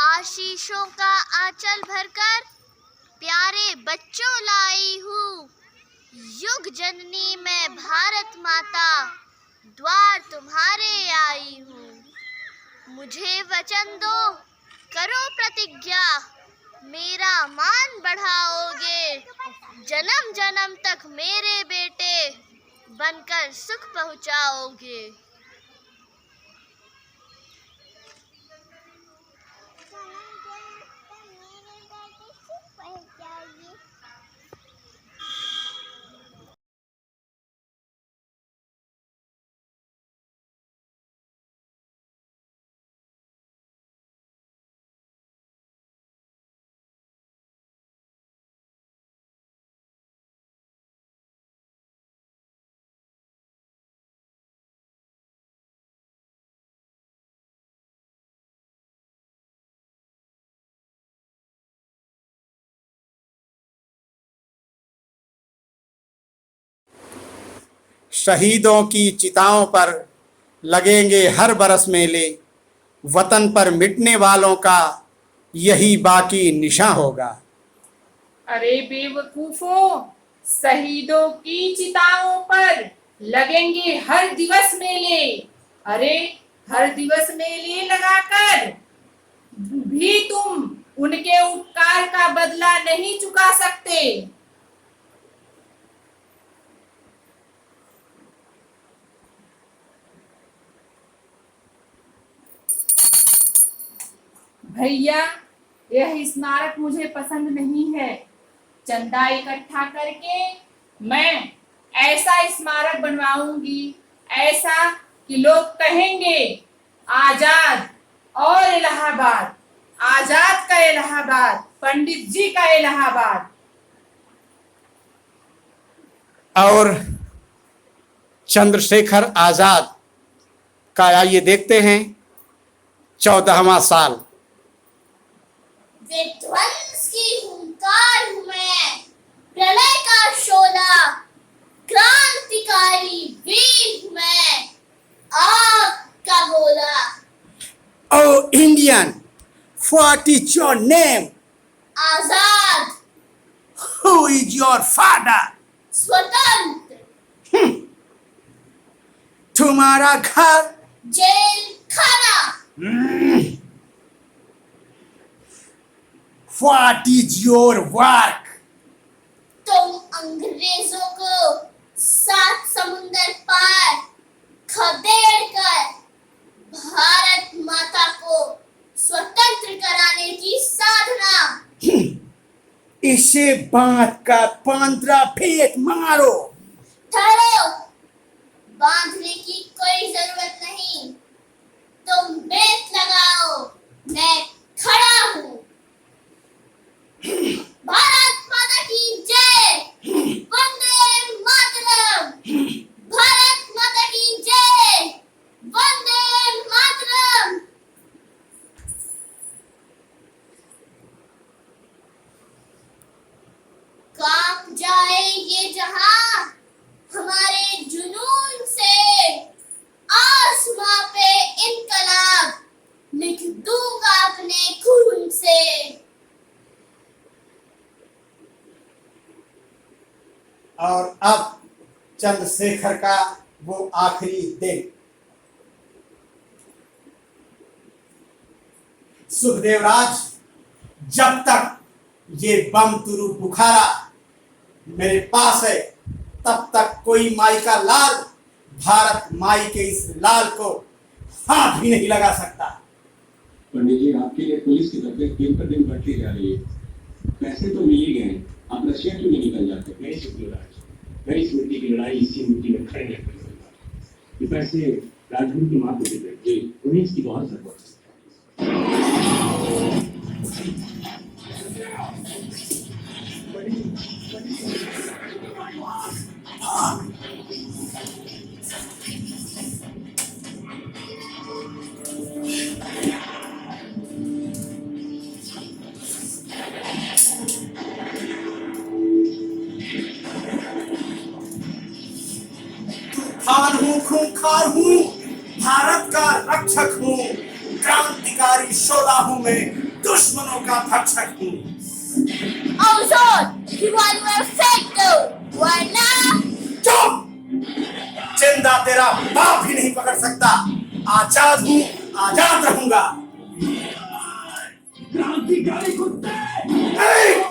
आशीषों का आंचल भरकर प्यारे बच्चों लाई हूँ। युग जननी मैं भारत माता, द्वार तुम्हारे आई हूँ। मुझे वचन दो, करो प्रतिज्ञा, मेरा मान बढ़ाओगे। जन्म जन्म तक मेरे बेटे बनकर सुख पहुँचाओगे। शहीदों की चिताओं पर लगेंगे हर बरस मेले, वतन पर मिटने वालों का यही बाकी निशान होगा। अरे बेवकूफों, शहीदों की चिताओं पर लगेंगे हर दिवस मेले। अरे हर दिवस मेले लगाकर भी तुम उनके उपकार का बदला नहीं चुका सकते। भैया, यह स्मारक मुझे पसंद नहीं है। चंदा इकट्ठा करके मैं ऐसा स्मारक बनवाऊंगी, ऐसा कि लोग कहेंगे आजाद और इलाहाबाद, आजाद का इलाहाबाद, पंडित जी का इलाहाबाद। और चंद्रशेखर आजाद का आइए देखते हैं 14वां साल। विध्वंस की हुंकार हूँ मैं, प्रलय का शोला, क्रांतिकारी वीर हूँ मैं, आग का गोला। Oh Indian, what is your name? Azad. Who is your father? स्वतंत्र। तुम्हारा घर? जेल खाना। What is your work? तुम अंग्रेजों को सात समुंदर पार खदेड़ कर भारत माता को स्वतंत्र कराने की साधना। इसे बांध का 15 फेंक मारो। ठहरो, बांधने की कोई जरूरत नहीं। तुम बेत लगाओ, मैं खड़ा हूँ। भारत माता की जय, वंदे मातरम। भारत माता की जय, वंदे मातरम। कांप जाए ये जहां हमारे जुनून से, आसमां पे इनकलाब लिख दूंगा अपने खून से। और अब चंद्रशेखर का वो आखिरी दिन। सुखदेवराज, जब तक ये बम तुरु बुखारा मेरे पास है, तब तक कोई माई का लाल भारत माई के इस लाल को हाथ भी नहीं लगा सकता। पंडित जी, आपके लिए पुलिस की तरफ दिन पर दिन बढ़ती जा रही है। पैसे तो मिल ही गए, आप रशिया क्यों नहीं निकल जाते? नहीं सुखदेवराज, मैं इस मिट्टी की लड़ाई इसी मिट्टी में खड़े रहकर लड़ूंगा। ये पैसे राजगुरु की मां को दे देंगे, उन्हें इसकी बहुत जरूरत है। खूंखार हूँ, भारत का रक्षक हूँ, क्रांतिकारी शोला हूँ मैं, दुश्मनों का भक्षक हूँ। औसत दीवार में फेंक दो वरना चुप! जिंदा तेरा बाप भी नहीं पकड़ सकता। आजाद हूँ, आजाद रहूंगा। क्रांतिकारी कुत्ते! ए!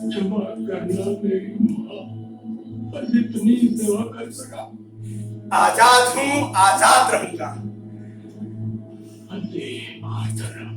क्षमा करना मेरी माँ, बस इतनी सेवा कर सका। आजाद हूँ, आजाद रहूंगा। वंदे मातरम।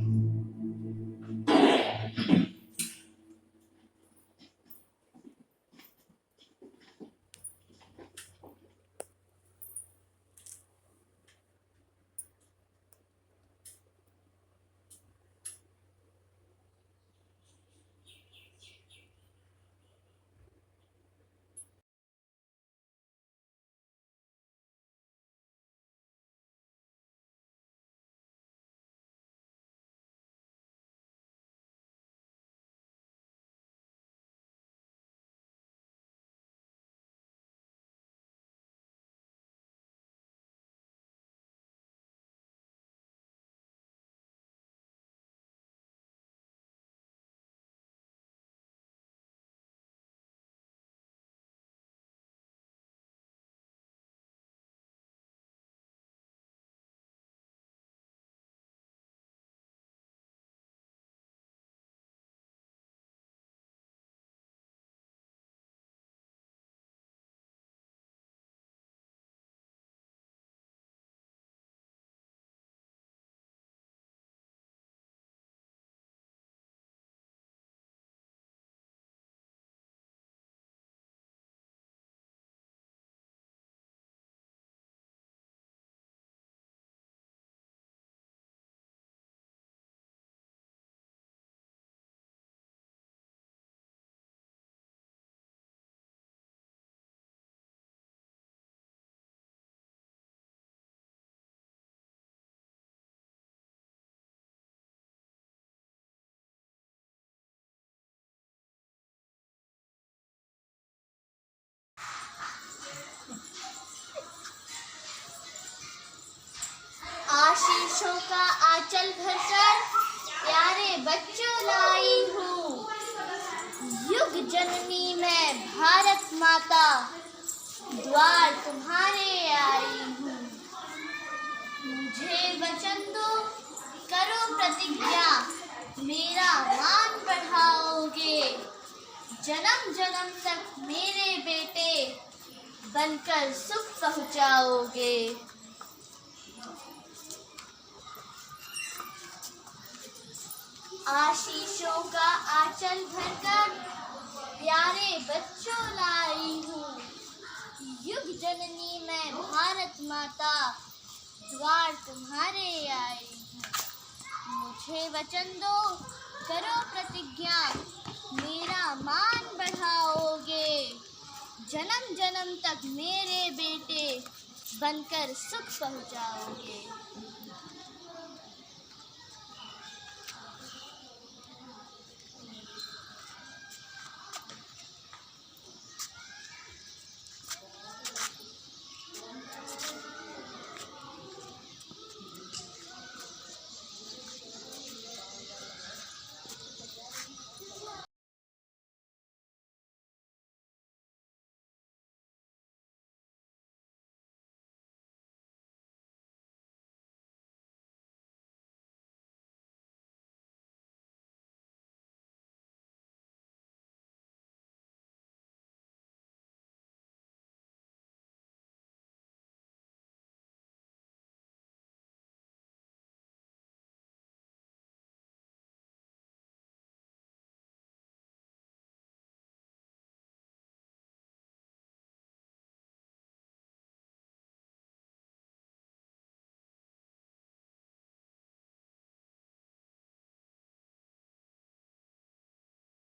आशीषों का आंचल भरकर प्यारे बच्चों लाई हूँ। युग जननी मैं भारत माता द्वार तुम्हारे आई हूँ। मुझे वचन दो, करो प्रतिज्ञा, मेरा मान बढ़ाओगे। जन्म जन्म तक मेरे बेटे बनकर सुख पहुँचाओगे। आशीषों का आंचल भरकर प्यारे बच्चों लाई हूँ। युग जननी मैं भारत माता द्वार तुम्हारे आई हूँ। मुझे वचन दो, करो प्रतिज्ञा, मेरा मान बढ़ाओगे। जन्म जन्म तक मेरे बेटे बनकर सुख पहुँचाओगे।